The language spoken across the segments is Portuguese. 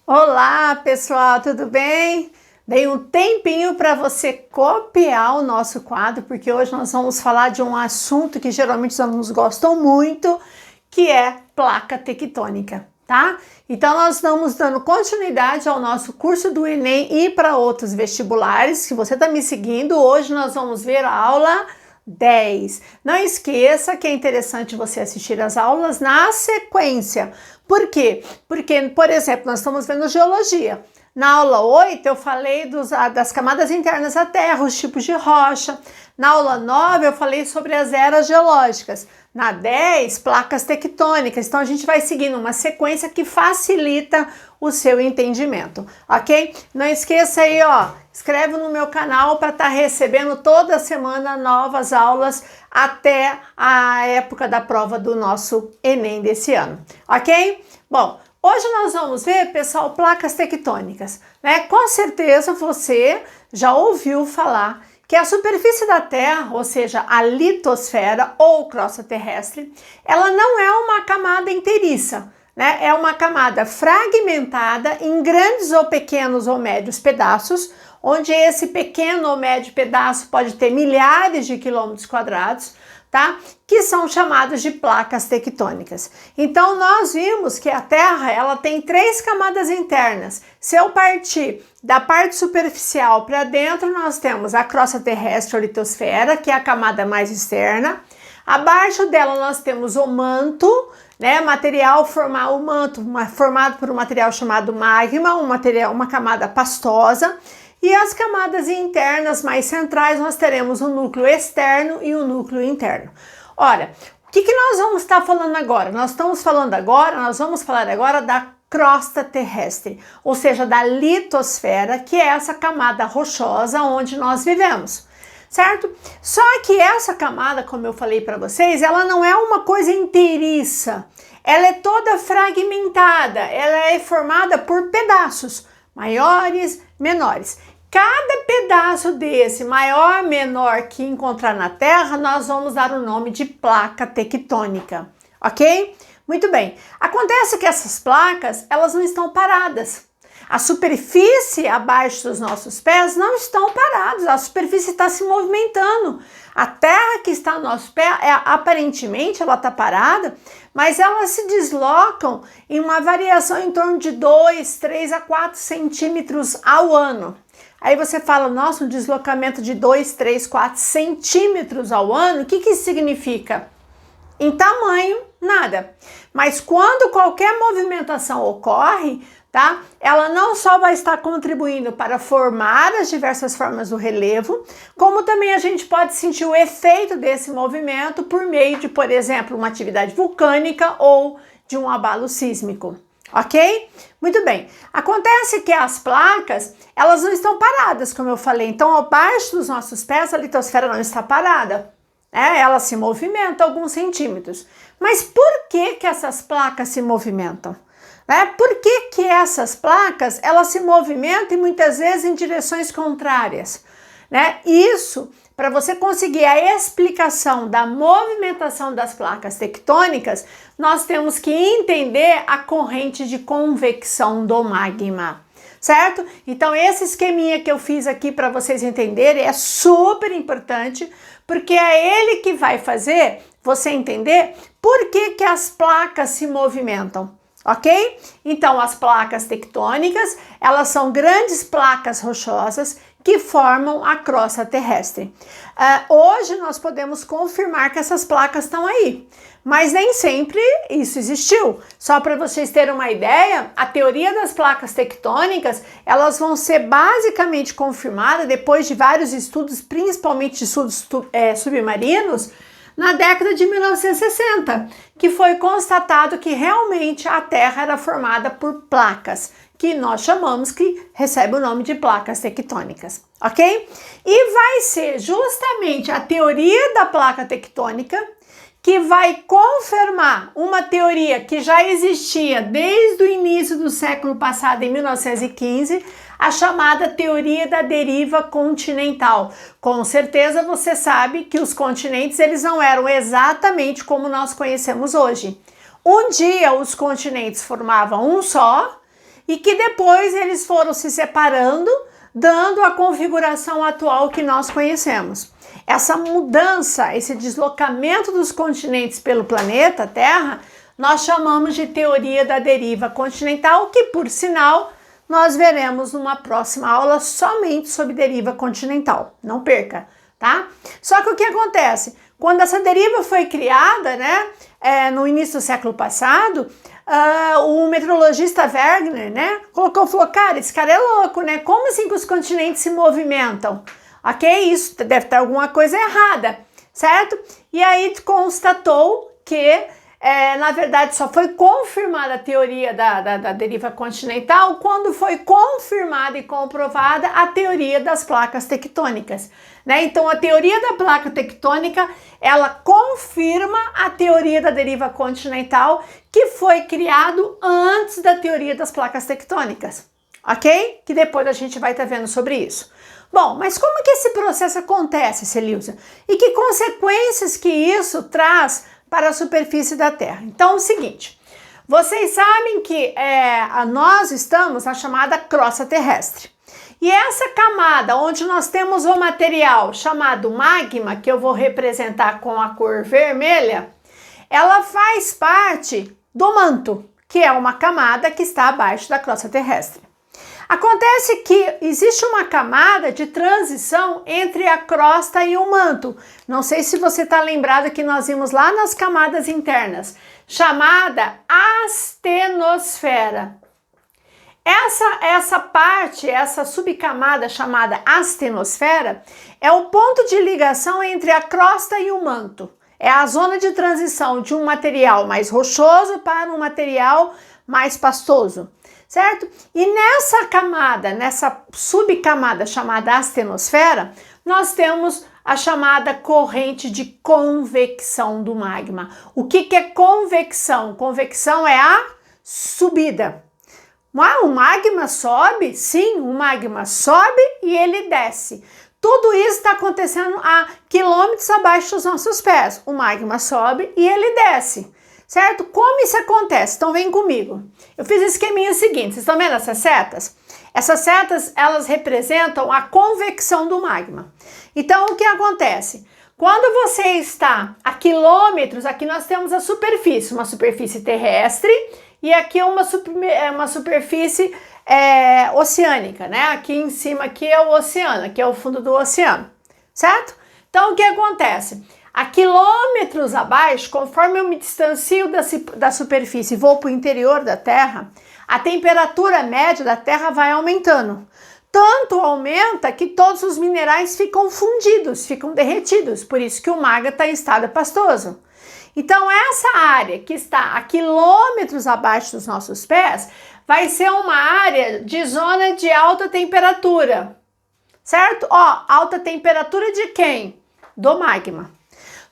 Olá, pessoal, tudo bem? Dei um tempinho para você copiar o nosso quadro, porque hoje nós vamos falar de um assunto que geralmente os alunos gostam muito, que é placa tectônica, tá? Então nós estamos dando continuidade ao nosso curso do Enem e para outros vestibulares. Se você está me seguindo, hoje nós vamos ver a aula 10. Não esqueça que é interessante você assistir as aulas na sequência. Por quê? Porque, por exemplo, nós estamos vendo geologia. Na aula 8 eu falei das camadas internas da Terra, os tipos de rocha. Na aula 9 eu falei sobre as eras geológicas. Na 10, placas tectônicas. Então a gente vai seguindo uma sequência que facilita o seu entendimento, ok? Não esqueça aí, ó, inscreve no meu canal para estar recebendo toda semana novas aulas até a época da prova do nosso Enem desse ano, ok? Bom, hoje nós vamos ver, pessoal, placas tectônicas, né? Com certeza você já ouviu falar que a superfície da Terra, ou seja, a litosfera ou crosta terrestre, ela não é uma camada inteiriça, né? É uma camada fragmentada em grandes ou pequenos ou médios pedaços, onde esse pequeno ou médio pedaço pode ter milhares de quilômetros quadrados, tá? Que são chamados de placas tectônicas. Então nós vimos que a Terra ela tem 3 camadas internas. Se eu partir da parte superficial para dentro, nós temos a crosta terrestre ou litosfera, que é a camada mais externa. Abaixo dela nós temos o manto, né? O manto formado por um material chamado magma, uma camada pastosa. E as camadas internas mais centrais, nós teremos o núcleo externo e o núcleo interno. Ora, o que nós vamos estar falando agora? Nós vamos falar agora da crosta terrestre, ou seja, da litosfera, que é essa camada rochosa onde nós vivemos, certo? Só que essa camada, como eu falei para vocês, ela não é uma coisa inteiriça, ela é toda fragmentada, ela é formada por pedaços, maiores, menores. Cada pedaço desse, maior, menor, que encontrar na Terra, nós vamos dar o nome de placa tectônica, ok? Muito bem. Acontece que essas placas, elas não estão paradas. A superfície abaixo dos nossos pés não estão parados, a superfície está se movimentando. A terra que está no nosso pé, aparentemente, ela está parada, mas elas se deslocam em uma variação em torno de 2, 3 a 4 centímetros ao ano. Aí você fala, nossa, um deslocamento de 2, 3, 4 centímetros ao ano, o que isso significa? Em tamanho, nada. Mas quando qualquer movimentação ocorre, tá? Ela não só vai estar contribuindo para formar as diversas formas do relevo, como também a gente pode sentir o efeito desse movimento por meio de, por exemplo, uma atividade vulcânica ou de um abalo sísmico. Ok? Muito bem. Acontece que as placas, elas não estão paradas, como eu falei. Então, abaixo dos nossos pés, a litosfera não está parada. Ela se movimenta alguns centímetros. Mas por que essas placas se movimentam? Por que essas placas, elas se movimentam e muitas vezes em direções contrárias? Isso, para você conseguir a explicação da movimentação das placas tectônicas, nós temos que entender a corrente de convecção do magma, certo? Então esse esqueminha que eu fiz aqui para vocês entenderem é super importante, porque é ele que vai fazer você entender por que as placas se movimentam. Ok? Então, as placas tectônicas, elas são grandes placas rochosas que formam a crosta terrestre. Hoje nós podemos confirmar que essas placas estão aí, mas nem sempre isso existiu. Só para vocês terem uma ideia, a teoria das placas tectônicas, elas vão ser basicamente confirmadas depois de vários estudos, principalmente de estudos submarinos, na década de 1960, que foi constatado que realmente a Terra era formada por placas, que nós chamamos que recebe o nome de placas tectônicas, ok? E vai ser justamente a teoria da placa tectônica que vai confirmar uma teoria que já existia desde o início do século passado, em 1915, a chamada teoria da deriva continental. Com certeza você sabe que os continentes eles não eram exatamente como nós conhecemos hoje. Um dia os continentes formavam um só e que depois eles foram se separando, dando a configuração atual que nós conhecemos. Essa mudança, esse deslocamento dos continentes pelo planeta Terra, nós chamamos de teoria da deriva continental, que, por sinal, nós veremos numa próxima aula somente sobre deriva continental. Não perca, tá? Só que o que acontece? Quando essa deriva foi criada, né, no início do século passado, o meteorologista Wegener, né, falou, cara, esse cara é louco, né? Como assim que os continentes se movimentam? Ok? Isso deve ter alguma coisa errada, certo? E aí constatou que, na verdade, só foi confirmada a teoria da deriva continental quando foi confirmada e comprovada a teoria das placas tectônicas, né? Então, a teoria da placa tectônica, ela confirma a teoria da deriva continental, que foi criado antes da teoria das placas tectônicas, ok? Que depois a gente vai estar vendo sobre isso. Bom, mas como que esse processo acontece, Celilza? E que consequências que isso traz para a superfície da Terra? Então, é o seguinte, vocês sabem que nós estamos na chamada crosta terrestre. E essa camada onde nós temos o material chamado magma, que eu vou representar com a cor vermelha, ela faz parte do manto, que é uma camada que está abaixo da crosta terrestre. Acontece que existe uma camada de transição entre a crosta e o manto. Não sei se você está lembrado que nós vimos lá nas camadas internas, chamada astenosfera. Essa parte, essa subcamada chamada astenosfera, é o ponto de ligação entre a crosta e o manto. É a zona de transição de um material mais rochoso para um material mais pastoso, certo? E nessa camada, nessa subcamada chamada astenosfera, nós temos a chamada corrente de convecção do magma. O que é convecção? Convecção é a subida. O magma sobe? Sim, o magma sobe e ele desce. Tudo isso está acontecendo a quilômetros abaixo dos nossos pés. O magma sobe e ele desce, certo? Como isso acontece? Então vem comigo. Eu fiz o esqueminha seguinte, vocês estão vendo essas setas? Essas setas, elas representam a convecção do magma. Então o que acontece? Quando você está a quilômetros, aqui nós temos a superfície, uma superfície terrestre, e aqui uma superfície oceânica, né? Aqui em cima aqui é o oceano, aqui é o fundo do oceano, certo? Então o que acontece? A quilômetros abaixo, conforme eu me distancio da superfície e vou para o interior da Terra, a temperatura média da Terra vai aumentando. Tanto aumenta que todos os minerais ficam fundidos, ficam derretidos, por isso que o magma está em estado pastoso. Então, essa área que está a quilômetros abaixo dos nossos pés vai ser uma área de zona de alta temperatura, certo? Alta temperatura de quem? Do magma.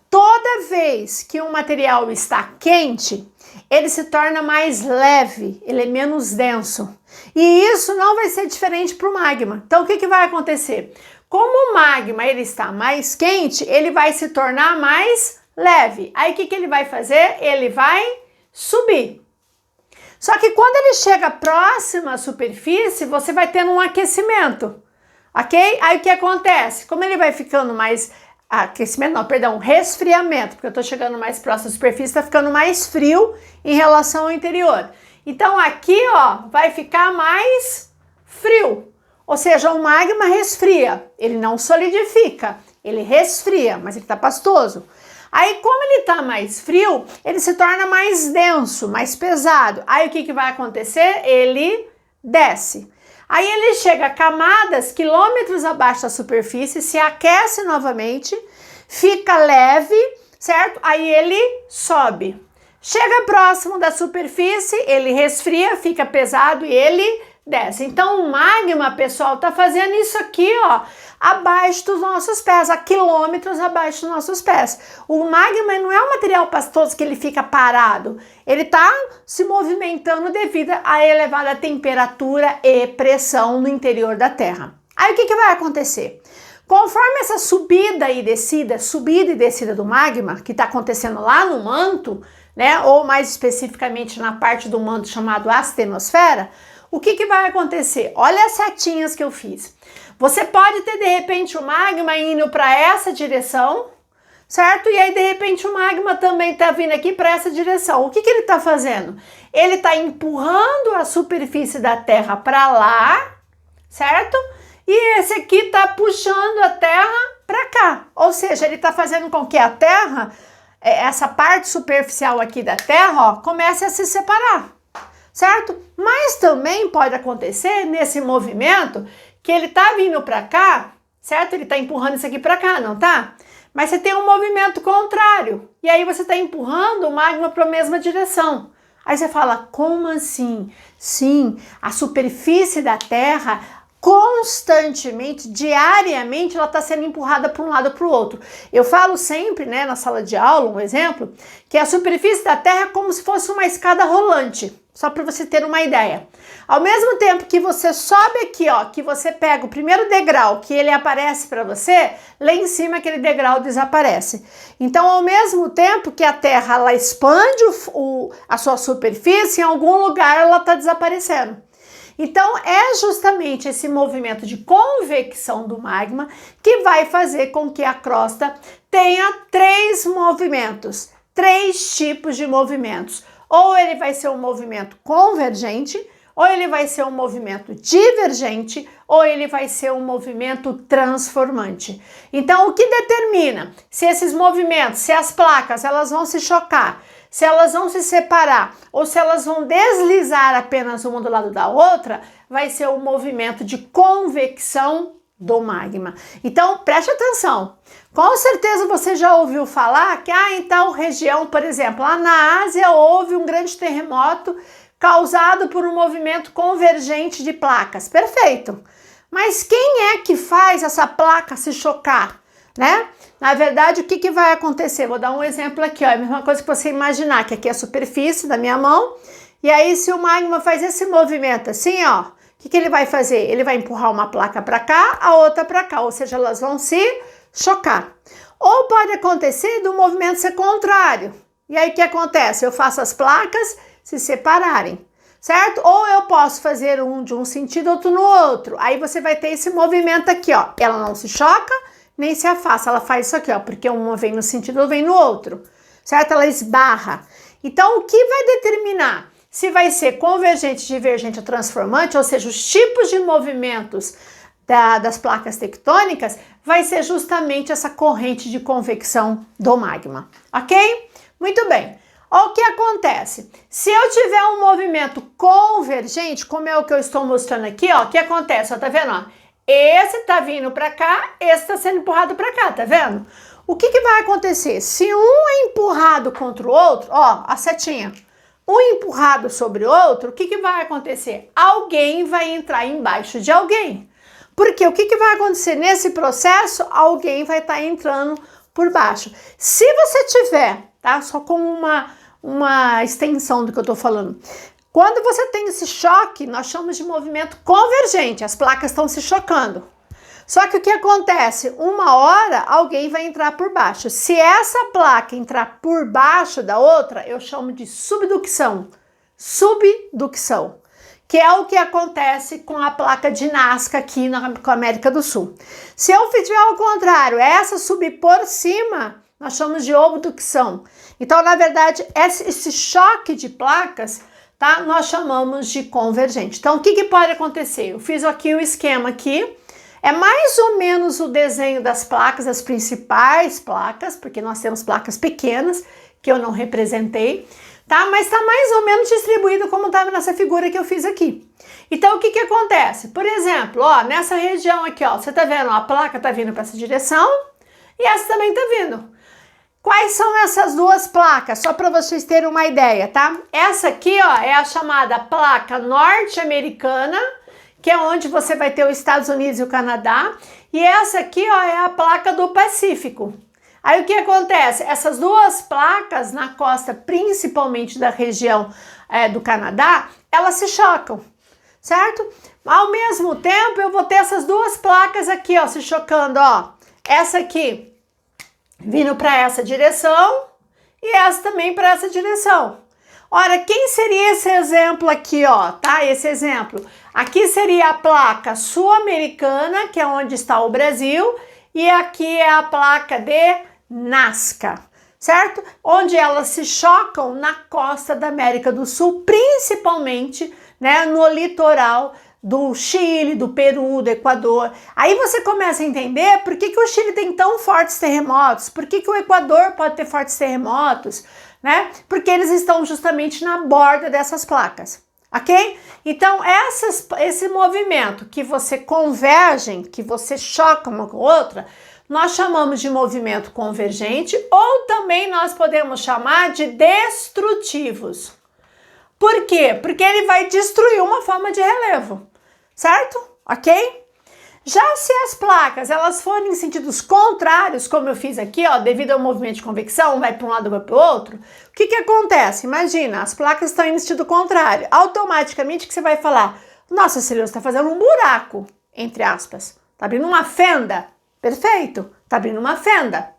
Toda vez que um material está quente, ele se torna mais leve, ele é menos denso. E isso não vai ser diferente para o magma. Então, o que vai acontecer? Como o magma ele está mais quente, ele vai se tornar mais leve. Aí o que ele vai fazer? Ele vai subir. Só que quando ele chega próximo à superfície, você vai tendo um aquecimento, ok? Aí o que acontece? Como ele vai ficando mais resfriamento, porque eu tô chegando mais próximo à superfície, tá ficando mais frio em relação ao interior. Então aqui, vai ficar mais frio. Ou seja, o magma resfria, ele não solidifica, ele resfria, mas ele tá pastoso. Aí, como ele tá mais frio, ele se torna mais denso, mais pesado. Aí, o que vai acontecer? Ele desce. Aí, ele chega a camadas, quilômetros abaixo da superfície, se aquece novamente, fica leve, certo? Aí, ele sobe. Chega próximo da superfície, ele resfria, fica pesado e ele desce. Então, o magma, pessoal, tá fazendo isso aqui, abaixo dos nossos pés, a quilômetros abaixo dos nossos pés. O magma não é um material pastoso que ele fica parado, ele está se movimentando devido à elevada temperatura e pressão no interior da Terra. Aí o que vai acontecer? Conforme essa subida e descida do magma, que está acontecendo lá no manto, né, ou mais especificamente na parte do manto chamado astenosfera, o que que vai acontecer? Olha as setinhas que eu fiz. Você pode ter, de repente, o magma indo para essa direção, certo? E aí, de repente, o magma também está vindo aqui para essa direção. O que que ele está fazendo? Ele está empurrando a superfície da Terra para lá, certo? E esse aqui está puxando a Terra para cá. Ou seja, ele está fazendo com que a Terra, essa parte superficial aqui da Terra, ó, comece a se separar, certo? Mas também pode acontecer nesse movimento que ele tá vindo para cá, certo? Ele tá empurrando isso aqui para cá, não tá? Mas você tem um movimento contrário. E aí você tá empurrando o magma para a mesma direção. Aí você fala, como assim? Sim, a superfície da Terra constantemente, diariamente, ela está sendo empurrada para um lado para o outro. Eu falo sempre, né, na sala de aula, um exemplo, que a superfície da Terra é como se fosse uma escada rolante, só para você ter uma ideia. Ao mesmo tempo que você sobe aqui, ó, que você pega o primeiro degrau, que ele aparece para você, lá em cima aquele degrau desaparece. Então, ao mesmo tempo que a Terra ela expande a sua superfície, em algum lugar ela está desaparecendo. Então, é justamente esse movimento de convecção do magma que vai fazer com que a crosta tenha três movimentos, três tipos de movimentos. Ou ele vai ser um movimento convergente, ou ele vai ser um movimento divergente, ou ele vai ser um movimento transformante. Então, o que determina se esses movimentos, se as placas, elas vão se chocar, se elas vão se separar ou se elas vão deslizar apenas uma do lado da outra, vai ser o movimento de convecção do magma. Então, preste atenção. Com certeza você já ouviu falar que em tal região, por exemplo, lá na Ásia houve um grande terremoto causado por um movimento convergente de placas. Perfeito. Mas quem é que faz essa placa se chocar, né? Na verdade, o que vai acontecer? Vou dar um exemplo aqui, ó. É a mesma coisa que você imaginar, que aqui é a superfície da minha mão, e aí se o magma faz esse movimento assim, ó, o que ele vai fazer? Ele vai empurrar uma placa para cá, a outra para cá, ou seja, elas vão se chocar. Ou pode acontecer do movimento ser contrário. E aí o que acontece? Eu faço as placas se separarem, certo? Ou eu posso fazer um de um sentido, outro no outro. Aí você vai ter esse movimento aqui, ó. Ela não se choca, nem se afasta, ela faz isso aqui, ó, porque uma vem no sentido, outra vem no outro, certo? Ela esbarra. Então, o que vai determinar se vai ser convergente, divergente ou transformante, ou seja, os tipos de movimentos das placas tectônicas, vai ser justamente essa corrente de convecção do magma, ok? Muito bem. O que acontece? Se eu tiver um movimento convergente, como é o que eu estou mostrando aqui, ó, o que acontece? Ó, tá vendo, ó? Esse tá vindo para cá, esse tá sendo empurrado para cá, tá vendo? O que vai acontecer? Se um é empurrado contra o outro, ó, a setinha, um empurrado sobre o outro, o que vai acontecer? Alguém vai entrar embaixo de alguém. Porque o que vai acontecer nesse processo? Alguém vai estar entrando por baixo. Se você tiver, tá? Só com uma extensão do que eu tô falando. Quando você tem esse choque, nós chamamos de movimento convergente, as placas estão se chocando. Só que o que acontece? Uma hora alguém vai entrar por baixo. Se essa placa entrar por baixo da outra, eu chamo de subducção. Subducção, que é o que acontece com a placa de Nazca aqui na América do Sul. Se eu tiver ao contrário, essa subir por cima, nós chamamos de obducção. Então, na verdade, esse choque de placas, tá? Nós chamamos de convergente. Então, o que pode acontecer? Eu fiz aqui o esquema aqui. É mais ou menos o desenho das placas, as principais placas, porque nós temos placas pequenas que eu não representei, tá? Mas tá mais ou menos distribuído como estava nessa figura que eu fiz aqui. Então, o que acontece? Por exemplo, ó, nessa região aqui, ó, você tá vendo, ó, a placa tá vindo para essa direção e essa também tá vindo. Quais são essas duas placas? Só para vocês terem uma ideia, tá? Essa aqui, ó, é a chamada placa norte-americana, que é onde você vai ter os Estados Unidos e o Canadá. E essa aqui, ó, é a placa do Pacífico. Aí o que acontece? Essas duas placas na costa, principalmente da região do Canadá, elas se chocam, certo? Ao mesmo tempo, eu vou ter essas duas placas aqui, ó, se chocando, ó. Essa aqui vindo para essa direção e essa também para essa direção. Ora, quem seria esse exemplo aqui, ó, tá? Esse exemplo. Aqui seria a placa sul-americana, que é onde está o Brasil, e aqui é a placa de Nazca, certo? Onde elas se chocam na costa da América do Sul, principalmente, né, no litoral do Chile, do Peru, do Equador. Aí você começa a entender por que o Chile tem tão fortes terremotos, por que o Equador pode ter fortes terremotos, né? Porque eles estão justamente na borda dessas placas, ok? Então, esse movimento que você convergem, que você choca uma com a outra, nós chamamos de movimento convergente, ou também nós podemos chamar de destrutivos. Por quê? Porque ele vai destruir uma forma de relevo, certo? Ok? Já se as placas elas forem em sentidos contrários, como eu fiz aqui, ó, devido ao movimento de convecção, vai para um lado, vai para o outro, o que acontece? Imagina, as placas estão em sentido contrário. Automaticamente que você vai falar, nossa, Cirilo, você está fazendo um buraco, entre aspas. Está abrindo uma fenda. Perfeito, está abrindo uma fenda,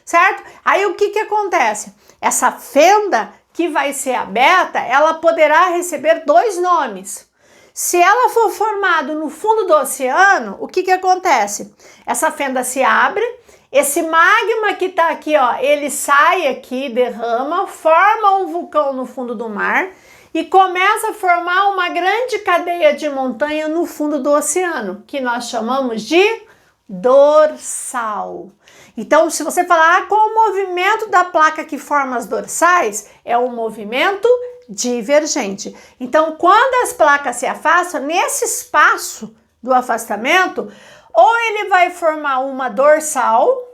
certo? Aí o que acontece? Essa fenda que vai ser aberta, ela poderá receber dois nomes. Se ela for formada no fundo do oceano, o que acontece? Essa fenda se abre, esse magma que está aqui, ó, ele sai aqui, derrama, forma um vulcão no fundo do mar e começa a formar uma grande cadeia de montanha no fundo do oceano, que nós chamamos de dorsal. Então, se você falar qual o movimento da placa que forma as dorsais, é o movimento divergente. Então, quando as placas se afastam, nesse espaço do afastamento, ou ele vai formar uma dorsal,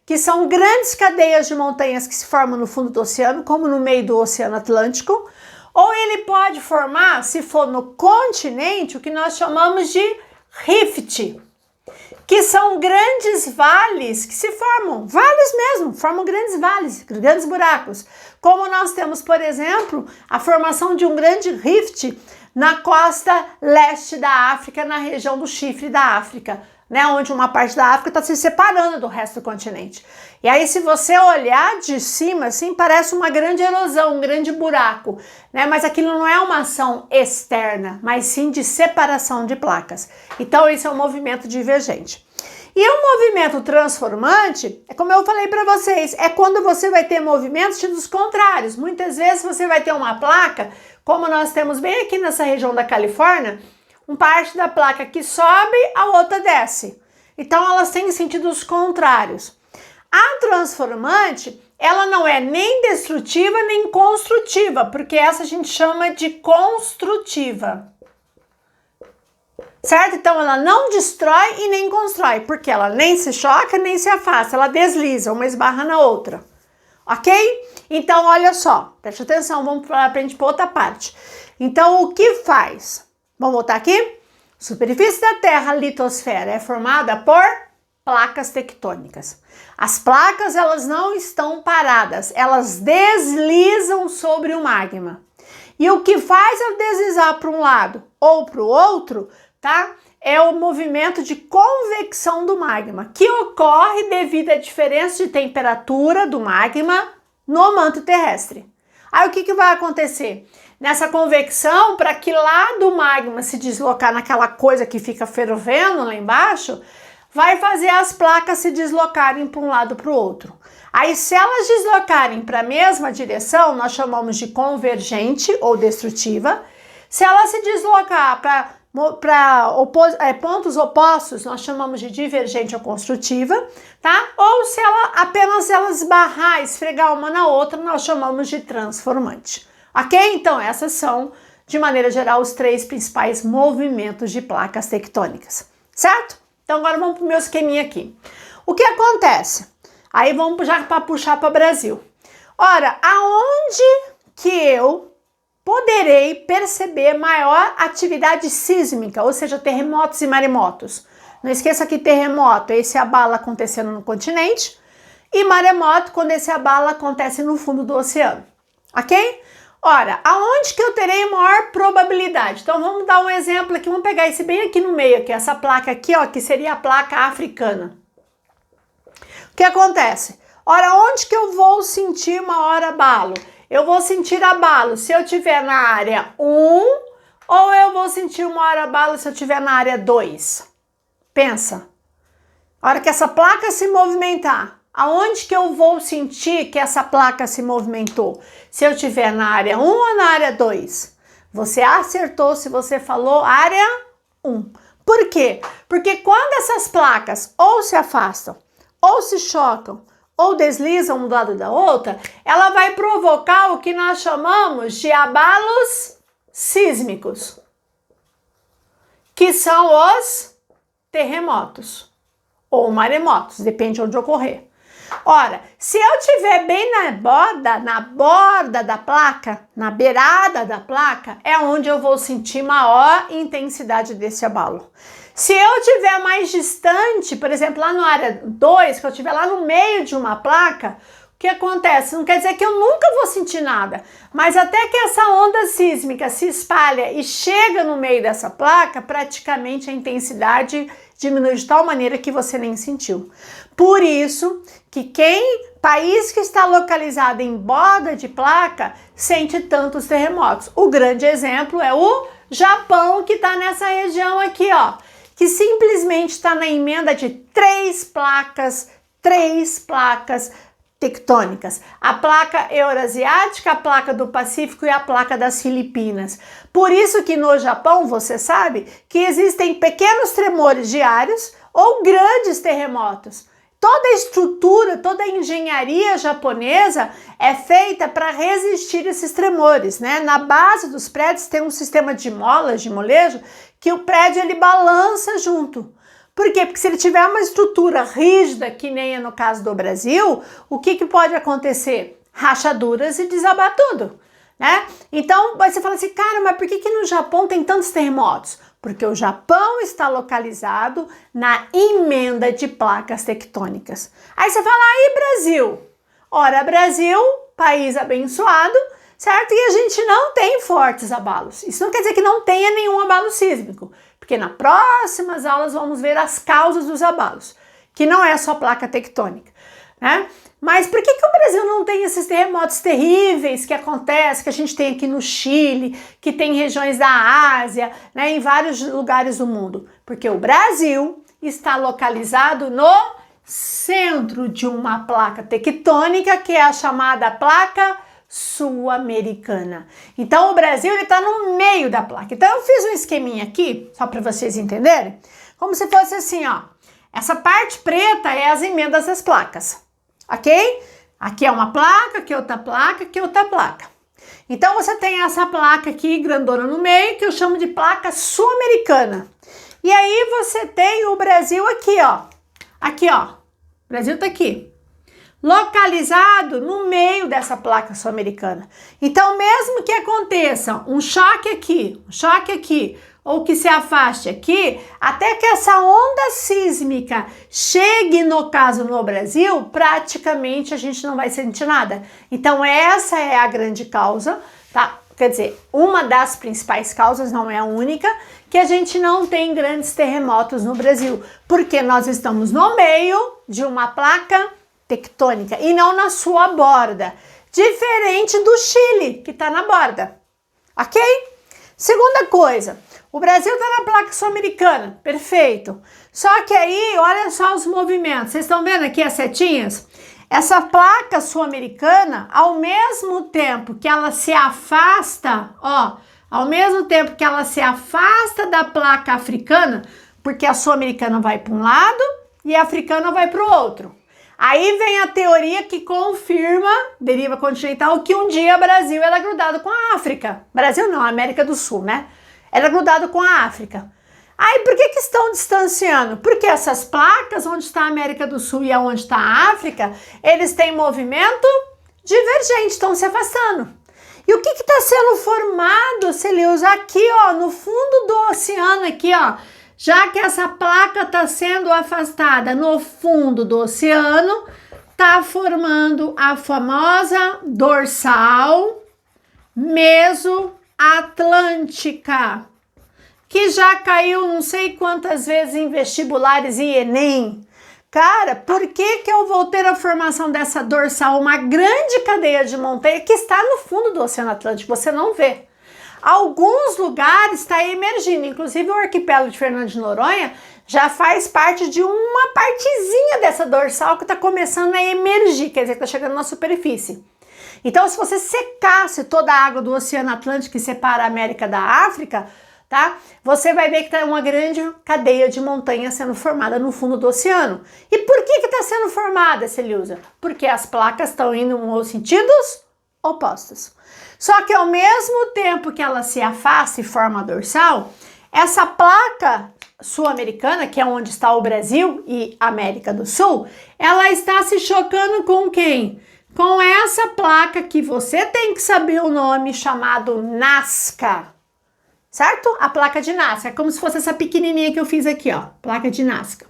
que são grandes cadeias de montanhas que se formam no fundo do oceano, como no meio do Oceano Atlântico, ou ele pode formar, se for no continente, o que nós chamamos de rift, que são grandes vales que se formam, vales mesmo, formam grandes vales, grandes buracos. Como nós temos, por exemplo, a formação de um grande rift na costa leste da África, na região do chifre da África, né, onde uma parte da África está se separando do resto do continente. E aí, se você olhar de cima, assim, parece uma grande erosão, um grande buraco, né? Mas aquilo não é uma ação externa, mas sim de separação de placas. Então, esse é um movimento divergente. E o movimento transformante, é como eu falei para vocês, é quando você vai ter movimentos dos contrários. Muitas vezes você vai ter uma placa, como nós temos bem aqui nessa região da Califórnia, uma parte da placa que sobe, a outra desce. Então, elas têm sentidos contrários. A transformante, ela não é nem destrutiva nem construtiva, porque essa a gente chama de construtiva. Certo? Então, ela não destrói e nem constrói, porque ela nem se choca nem se afasta, ela desliza, uma esbarra na outra. Ok? Então, olha só, preste atenção, vamos para a gente para outra parte. Então, o que faz? Vamos voltar aqui? Superfície da Terra, litosfera, é formada por placas tectônicas. As placas, elas não estão paradas, elas deslizam sobre o magma. E o que faz ela deslizar para um lado ou para o outro, tá? É o movimento de convecção do magma, que ocorre devido à diferença de temperatura do magma no manto terrestre. Aí o que vai acontecer? Nessa convecção, para que lá do magma se deslocar naquela coisa que fica fervendo lá embaixo, vai fazer as placas se deslocarem para um lado para o outro. Aí, se elas deslocarem para a mesma direção, nós chamamos de convergente ou destrutiva. Se ela se deslocar para pontos opostos, nós chamamos de divergente ou construtiva, tá? Ou se apenas elas esbarrar, esfregar uma na outra, nós chamamos de transformante. Ok? Então, essas são, de maneira geral, os três principais movimentos de placas tectônicas, certo? Então, agora vamos para o meu esqueminha aqui. O que acontece? Aí vamos já para puxar para o Brasil. Ora, aonde que eu poderei perceber maior atividade sísmica, ou seja, terremotos e maremotos? Não esqueça que terremoto é esse abalo acontecendo no continente e maremoto quando esse abalo acontece no fundo do oceano, ok? Ora, aonde que eu terei maior probabilidade? Então, vamos dar um exemplo aqui, vamos pegar esse bem aqui no meio, aqui, essa placa aqui, ó, que seria a placa africana. O que acontece? Ora, onde que eu vou sentir maior abalo? eu vou sentir abalo se eu estiver na área 1 ou eu vou sentir um maior abalo se eu estiver na área 2? Pensa. A hora que essa placa se movimentar, aonde que eu vou sentir que essa placa se movimentou? Se eu estiver na área 1 ou na área 2? Você acertou se você falou área 1. Por quê? Porque quando essas placas ou se afastam, ou se chocam, ou deslizam um do lado da outra, ela vai provocar o que nós chamamos de abalos sísmicos, que são os terremotos ou maremotos, depende de onde ocorrer. Ora, se eu estiver bem na borda da placa, na beirada da placa, é onde eu vou sentir maior intensidade desse abalo. Se eu estiver mais distante, por exemplo, lá na área 2, que eu estiver lá no meio de uma placa, o que acontece? Não quer dizer que eu nunca vou sentir nada, mas até que essa onda sísmica se espalha e chega no meio dessa placa, praticamente a intensidade diminui de tal maneira que você nem sentiu. Por isso que país que está localizado em borda de placa sente tantos terremotos. O grande exemplo é o Japão, que está nessa região aqui, ó, que simplesmente está na emenda de três placas tectônicas. A placa eurasiática, a placa do Pacífico e a placa das Filipinas. Por isso que no Japão, você sabe, que existem pequenos tremores diários ou grandes terremotos. Toda a estrutura, toda a engenharia japonesa é feita para resistir a esses tremores, né? Na base dos prédios tem um sistema de molas, de molejo, que o prédio ele balança junto. Por quê? Porque se ele tiver uma estrutura rígida, que nem é no caso do Brasil, o que pode acontecer? Rachaduras e desabar tudo, né? Então, você fala assim, cara, mas por que no Japão tem tantos terremotos? Porque o Japão está localizado na emenda de placas tectônicas. Aí você fala, aí Brasil? Ora, Brasil, país abençoado, certo? E a gente não tem fortes abalos. Isso não quer dizer que não tenha nenhum abalo sísmico, porque nas próximas aulas vamos ver as causas dos abalos, que não é só placa tectônica, né? Mas por que o Brasil não tem esses terremotos terríveis que acontecem, que a gente tem aqui no Chile, que tem regiões da Ásia, né, em vários lugares do mundo? Porque o Brasil está localizado no centro de uma placa tectônica, que é a chamada placa sul-americana. Então o Brasil está no meio da placa. Então eu fiz um esqueminha aqui, só para vocês entenderem, como se fosse assim, ó. Essa parte preta é as emendas das placas. Ok? Aqui é uma placa, aqui é outra placa, aqui é outra placa. Então você tem essa placa aqui, grandona no meio, que eu chamo de placa sul-americana. E aí você tem o Brasil aqui, ó. Aqui, ó. O Brasil tá aqui. Localizado no meio dessa placa sul-americana. Então, mesmo que aconteça um choque aqui, ou que se afaste aqui, até que essa onda sísmica chegue, no caso, no Brasil, praticamente a gente não vai sentir nada. Então, essa é a grande causa, tá? Quer dizer, uma das principais causas, não é a única, que a gente não tem grandes terremotos no Brasil, porque nós estamos no meio de uma placa tectônica e não na sua borda, diferente do Chile, que está na borda, ok? Segunda coisa, o Brasil está na placa sul-americana, perfeito. Só que aí, olha só os movimentos, vocês estão vendo aqui as setinhas? Essa placa sul-americana, ao mesmo tempo que ela se afasta, ó, ao mesmo tempo que ela se afasta da placa africana, porque a sul-americana vai para um lado e a africana vai para o outro. Aí vem a teoria que confirma, deriva continental, que um dia o Brasil era grudado com a África. Brasil não, América do Sul, né? Era grudado com a África. Aí por que estão distanciando? Porque essas placas, onde está a América do Sul e onde está a África, eles têm movimento divergente, estão se afastando. E o que está sendo formado, Celius, aqui, ó, no fundo do oceano, aqui, ó, já que essa placa está sendo afastada no fundo do oceano, está formando a famosa dorsal mesoatlântica, que já caiu não sei quantas vezes em vestibulares e Enem. Cara, por que que eu vou ter a formação dessa dorsal, uma grande cadeia de montanha que está no fundo do Oceano Atlântico? Você não vê. Alguns lugares está emergindo, inclusive o arquipélago de Fernando de Noronha já faz parte de uma partezinha dessa dorsal que está começando a emergir, quer dizer, está chegando na superfície. Então, se você secasse toda a água do Oceano Atlântico que separa a América da África, tá? Você vai ver que está uma grande cadeia de montanhas sendo formada no fundo do oceano. E por que está sendo formada, Celiusa? Porque as placas estão indo nos sentidos opostos. Só que ao mesmo tempo que ela se afasta e forma a dorsal, essa placa sul-americana, que é onde está o Brasil e a América do Sul, ela está se chocando com quem? Com essa placa que você tem que saber o nome, chamado Nazca. Certo? A placa de Nazca, é como se fosse essa pequenininha que eu fiz aqui, ó, placa de Nazca.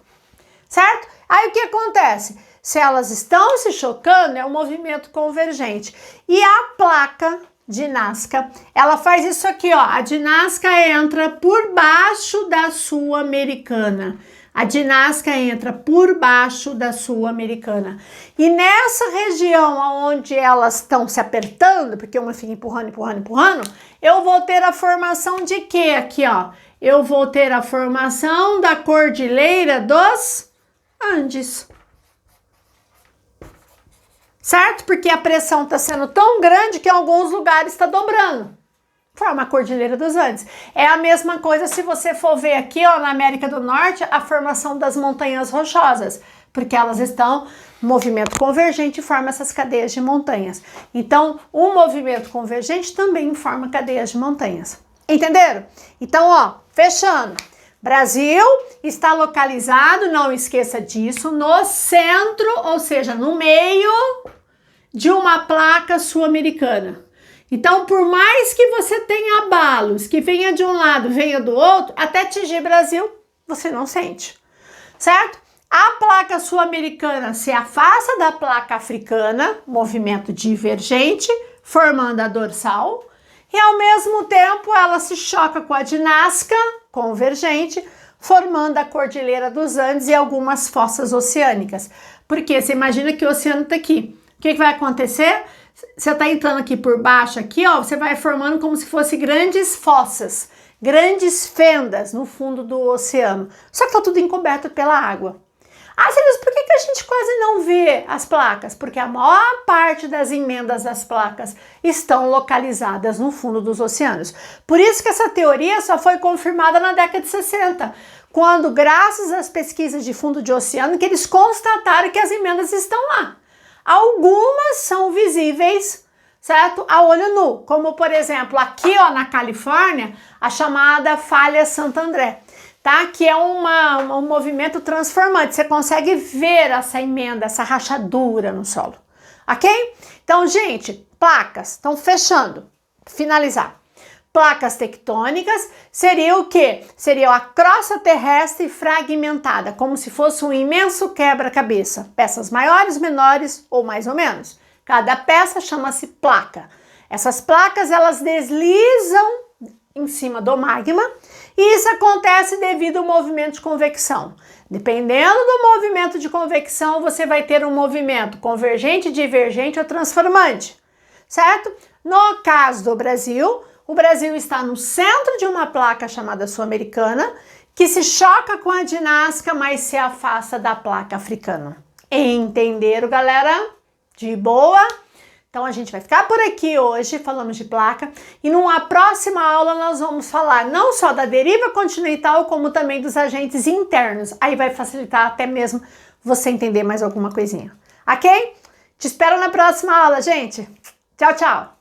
Certo? Aí o que acontece? Se elas estão se chocando, é um movimento convergente. E a placa de Nazca, ela faz isso aqui, ó. A de Nazca entra por baixo da sul-americana. A de Nazca entra por baixo da sul-americana. E nessa região onde elas estão se apertando, porque uma fica empurrando, empurrando, empurrando, eu vou ter a formação de quê? Aqui, ó. Eu vou ter a formação da Cordilheira dos Andes. Certo? Porque a pressão está sendo tão grande que em alguns lugares está dobrando. Forma a Cordilheira dos Andes. É a mesma coisa se você for ver aqui, ó, na América do Norte, a formação das montanhas rochosas, porque elas estão em movimento convergente e formam essas cadeias de montanhas. Então, o movimento convergente também forma cadeias de montanhas. Entenderam? Então, ó, fechando. Brasil está localizado, não esqueça disso, no centro, ou seja, no meio de uma placa sul-americana. Então, por mais que você tenha abalos, que venha de um lado, venha do outro, até atingir Brasil, você não sente, certo? A placa sul-americana se afasta da placa africana, movimento divergente, formando a dorsal, e ao mesmo tempo ela se choca com a de Nazca, convergente, formando a Cordilheira dos Andes e algumas fossas oceânicas. Porque você imagina que o oceano está aqui. O que vai acontecer? Você está entrando aqui por baixo, aqui, ó, você vai formando como se fosse grandes fossas, grandes fendas no fundo do oceano. Só que está tudo encoberto pela água. Ah, Celiusa, por que a gente quase não vê as placas? Porque a maior parte das emendas das placas estão localizadas no fundo dos oceanos. Por isso que essa teoria só foi confirmada na década de 60, quando, graças às pesquisas de fundo de oceano, que eles constataram que as emendas estão lá. Algumas são visíveis, certo? A olho nu, como por exemplo aqui, ó, na Califórnia, a chamada Falha Santo André, tá? Que é um movimento transformante. Você consegue ver essa emenda, essa rachadura no solo, ok? Então, gente, placas, estão fechando, finalizar. Placas tectônicas seria o quê? Seria a crosta terrestre fragmentada, como se fosse um imenso quebra-cabeça. Peças maiores, menores ou mais ou menos. Cada peça chama-se placa. Essas placas, elas deslizam em cima do magma e isso acontece devido ao movimento de convecção. Dependendo do movimento de convecção, você vai ter um movimento convergente, divergente ou transformante, certo? No caso do Brasil, o Brasil está no centro de uma placa chamada sul-americana, que se choca com a de Nazca, mas se afasta da placa africana. Entenderam, galera? De boa? Então a gente vai ficar por aqui hoje, falamos de placa, e numa próxima aula nós vamos falar não só da deriva continental, como também dos agentes internos. Aí vai facilitar até mesmo você entender mais alguma coisinha. Ok? Te espero na próxima aula, gente. Tchau, tchau!